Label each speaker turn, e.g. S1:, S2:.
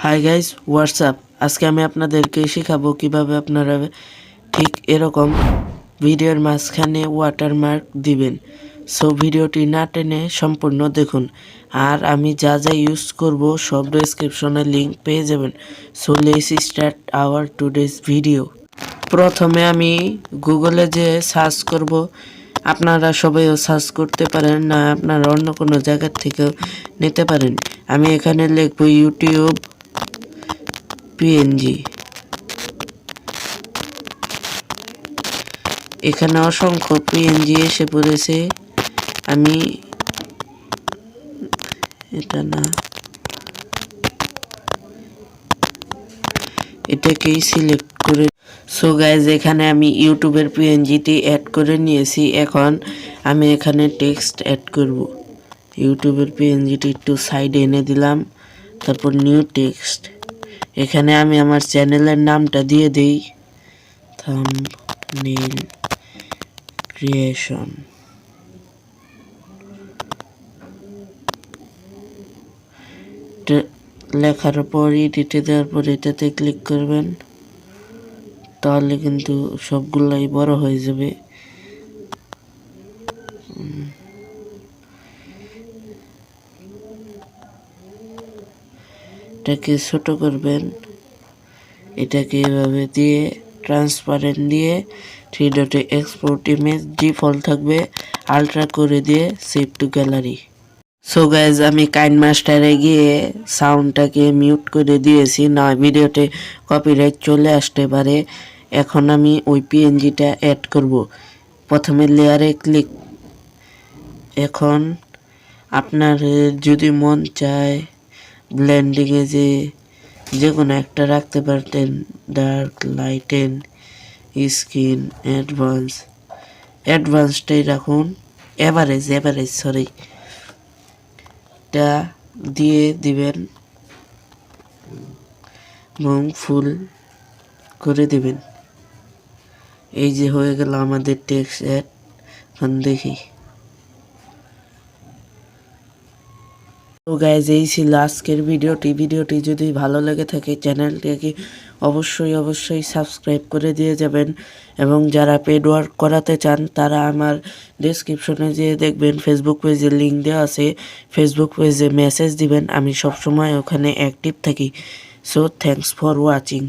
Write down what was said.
S1: Hi guys WhatsApp. আজকে আমি আপনাদেরকে শেখাবো কিভাবে আপনারা ঠিক এরকম ভিডিওর মাঝখানে ওয়াটারমার্ক দিবেন। সো ভিডিওটি না টেনে সম্পূর্ণ দেখুন, আর আমি যা যা ইউজ করব সব ডেসক্রিপশনে লিঙ্ক পেয়ে যাবেন। So let's start our today's video. প্রথমে আমি গুগলে যে সার্চ করব, আপনারা সবাইও সার্চ করতে পারেন, না আপনারা অন্য কোনো জায়গার থেকেও নিতে পারেন। আমি এখানে লিখব ইউটিউব পিএনজি। এখানে অসংখ্য পিএনজি এসে পড়েছে। আমি এটা না, এটাকেই সিলেক্ট করে। সো গাইজ, এখানে আমি ইউটিউবের পিএনজিটি অ্যাড করে নিয়েছি। এখন আমি এখানে টেক্সট অ্যাড করব। ইউটিউবের পিএনজিটি একটু সাইডে এনে দিলাম, তারপর নিউ টেক্সট। এখানে আমি আমার চ্যানেলের নামটা দিয়ে দেই, থাম্বনেল ক্রিয়েশন। লেখার পর এডিটে দেওয়ার পর এটাতে ক্লিক করবেন, তাহলে কিন্তু সবগুলাই বড় হয়ে যাবে। এটাকে ছোট করবেন, এটাকে এভাবে দিয়ে ট্রান্সপারেন্ট দিয়ে 3 ডটে এক্সপোর্ট ইমেজ ডিফল্ট থাকবে, আলট্রা করে দিয়ে save two gallery. So guys, আমি কাইনমাস্টারে গিয়ে সাউন্ডটাকে মিউট করে দিয়েছি, না ভিডিওতে কপিরাইট চলে আসতে পারে। এখন আমি ওই পিএনজিটা অ্যাড করব। প্রথমে লেয়ারে ক্লিক। এখন আপনার যদি মন চায় ব্লেন্ডিংয়ে যে কোনো একটা রাখতে পারতেন, ডার্ক, লাইটেন, স্কিন, অ্যাডভান্সটাই রাখুন, এভারেজ সরি, এটা দিয়ে দিবেন এবং ফুল করে দিবেন। এই যে হয়ে গেল আমাদের টেক্সট অ্যাড। এখন দেখি। তো গাইজ, এই ছিল আজকের ভিডিওটি যদি ভালো লেগে থাকে চ্যানেলটিকে অবশ্যই সাবস্ক্রাইব করে দিয়ে যাবেন, এবং যারা পেড ওয়ার্ক করাতে চান তারা আমার ডেসক্রিপশনে যেয়ে দেখবেন, ফেসবুক পেজে লিঙ্ক দেওয়া আছে। ফেসবুক পেজে মেসেজ দিবেন, আমি সবসময় ওখানে অ্যাক্টিভ থাকি। So thanks for watching.